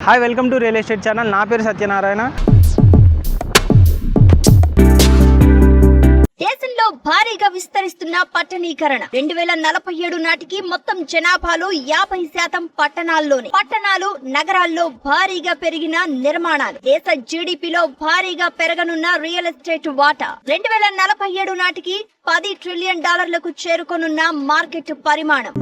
Hi welcome to real estate channel. నా పేరు సత్యనారాయణ. దేశంలో భారీగా విస్తరిస్తున్న పట్టణీకరణ 2047 నాటికి మొత్తం జనాభాలో 50% పట్టణాలు నగరాల్లో భారీగా పెరిగిన నిర్మాణాలు. దేశ జీడీపీలో భారీగా పెరగనున్న రియల్ ఎస్టేట్ వాటా 2047 నాటికి $10 ట్రిలియన్ చేరుకోనున్న మార్కెట్ పరిమాణం.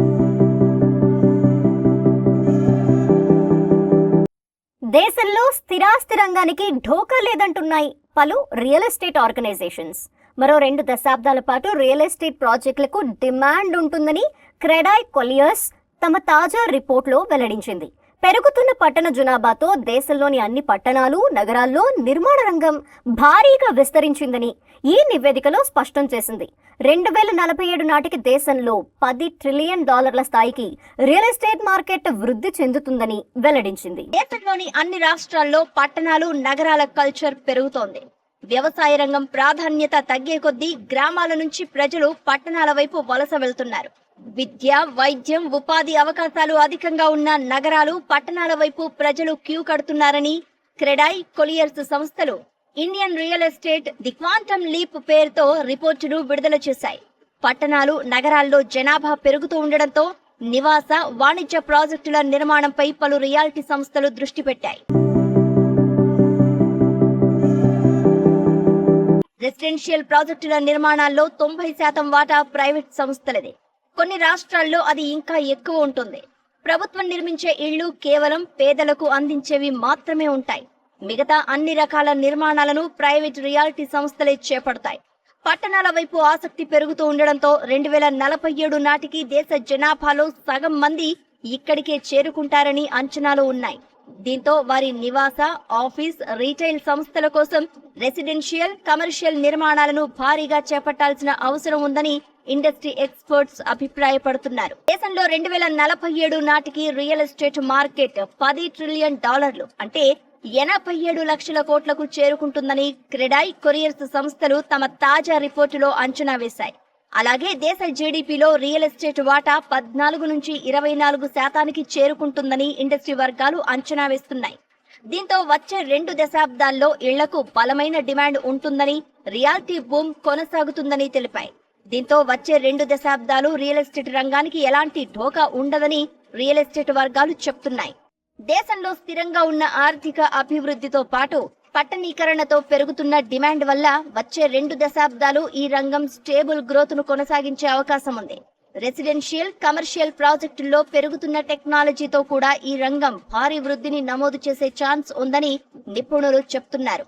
దేశంలో స్థిరాస్తి రంగానికి ఢోకా లేదంటున్నాయి పలు రియల్ ఎస్టేట్ ఆర్గనైజేషన్స్. మరో 2 దశాబ్దాల పాటు రియల్ ఎస్టేట్ ప్రాజెక్టులకు డిమాండ్ ఉంటుందని క్రెడాయ్ కొలియర్స్ తమ తాజా రిపోర్ట్లో వెల్లడించింది. పెరుగుతున్న పట్టణ జనాభాతో దేశంలోని అన్ని పట్టణాలు నగరాల్లో నిర్మాణ రంగం భారీగా విస్తరించిందని ఈ నివేదికలో స్పష్టం చేసింది. 2047 నాటికి దేశంలో $10 ట్రిలియన్ స్థాయికి రియల్ ఎస్టేట్ మార్కెట్ వృద్ధి చెందుతుందని వెల్లడించింది. దేశంలోని అన్ని రాష్ట్రాల్లో పట్టణాలు నగరాల కల్చర్ పెరుగుతోంది. వ్యవసాయ రంగం ప్రాధాన్యత తగ్గే కొద్దీ గ్రామాల నుంచి ప్రజలు పట్టణాల వైపు వలస వెళ్తున్నారు. విద్య, వైద్యం, ఉపాధి అవకాశాలు అధికంగా ఉన్న నగరాలు, పట్టణాల వైపు ప్రజలు క్యూ కడుతున్నారని క్రెడాయ్ కొలియర్స్ సంస్థలు Indian real estate the quantum leap పేరుతో రిపోర్టును విడుదల చేశాయి. పట్టణాలు నగరాల్లో జనాభా పెరుగుతూ ఉండడంతో నివాస, వాణిజ్య ప్రాజెక్టుల నిర్మాణంపై పలు రియాలిటీ సంస్థలు దృష్టి పెట్టాయి. రెసిడెన్షియల్ ప్రాజెక్టుల నిర్మాణాల్లో 90% వాటా ప్రైవేట్ సంస్థలదే. కొన్ని రాష్ట్రాల్లో అది ఇంకా ఎక్కువ ఉంటుంది. ప్రభుత్వం నిర్మించే ఇళ్లు కేవలం పేదలకు అందించేవి మాత్రమే ఉంటాయి. మిగతా అన్ని రకాల నిర్మాణాలను ప్రైవేట్ రియాలిటీ సంస్థలే చేపడతాయి. పట్టణాల వైపు ఆసక్తి పెరుగుతూ ఉండడంతో 2047 నాటికి దేశ జనాభాలో సగం మంది ఇక్కడికే చేరుకుంటారని అంచనాలు ఉన్నాయి. దీంతో వారి నివాస, ఆఫీస్, రీటైల్ సంస్థల కోసం రెసిడెన్షియల్, కమర్షియల్ నిర్మాణాలను భారీగా చేపట్టాల్సిన అవసరం ఉందని ఇండస్ట్రీ ఎక్స్పర్ట్స్ అభిప్రాయపడుతున్నారు. దేశంలో 2047 నాటికి రియల్ ఎస్టేట్ మార్కెట్ $10 ట్రిలియన్ అంటే 87 లక్షల కోట్లకు చేరుకుంటుందని క్రెడాయ్ కొలియర్స్ సంస్థలు తమ తాజా రిపోర్టులో అంచనా వేశాయి. అలాగే దేశ జీడీపీలో రియల్ ఎస్టేట్ వాటా 14 నుంచి 24% చేరుకుంటుందని ఇండస్ట్రీ వర్గాలు అంచనా వేస్తున్నాయి. దీంతో వచ్చే 2 దశాబ్దాల్లో ఇళ్లకు బలమైన డిమాండ్ ఉంటుందని, రియాలిటీ బూమ్ కొనసాగుతుందని తెలిపాయి. దీంతో వచ్చే 2 దశాబ్దాలు రియల్ ఎస్టేట్ రంగానికి ఎలాంటి ఢోకా ఉండదని రియల్ ఎస్టేట్ వర్గాలు చెప్తున్నాయి. దేశంలో స్థిరంగా ఉన్న ఆర్థిక అభివృద్ధితో పాటు పట్టణీకరణతో పెరుగుతున్న డిమాండ్ వల్ల వచ్చే 2 దశాబ్దాలు ఈ రంగం స్టేబుల్ గ్రోత్ ను కొనసాగించే అవకాశం ఉంది. రెసిడెన్షియల్, కమర్షియల్ ప్రాజెక్టుల్లో పెరుగుతున్న టెక్నాలజీతో కూడా ఈ రంగం భారీ వృద్ధిని నమోదు చేసే ఛాన్స్ ఉందని నిపుణులు చెప్తున్నారు.